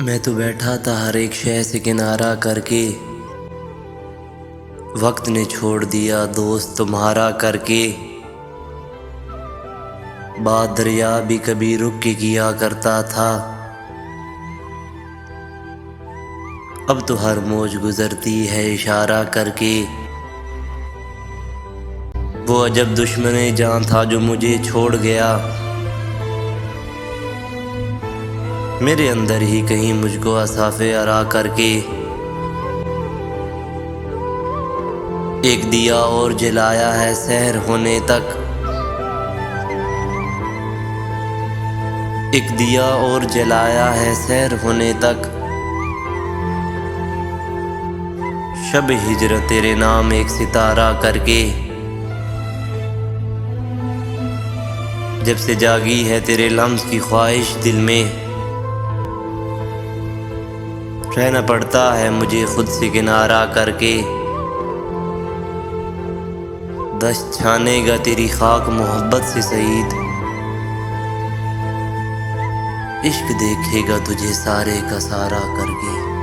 मैं तो बैठा था हर एक शय से किनारा करके, वक्त ने छोड़ दिया दोस्त तुम्हारा करके। बात दरिया भी कभी रुक के किया करता था, अब तो हर मौज गुजरती है इशारा करके। वो अजब दुश्मने जान था जो मुझे छोड़ गया, मेरे अंदर ही कहीं मुझको असाफे अरा करके। एक दिया और जलाया है सहर होने तक, एक दिया और जलाया है सहर होने तक। शब हिजर तेरे नाम एक सितारा करके, जब से जागी है तेरे लम्स की ख्वाहिश दिल में, रहना पड़ता है मुझे खुद से किनारा करके। दस्त छानेगा तेरी खाक मोहब्बत से सईद, इश्क देखेगा तुझे सारे का सारा करके।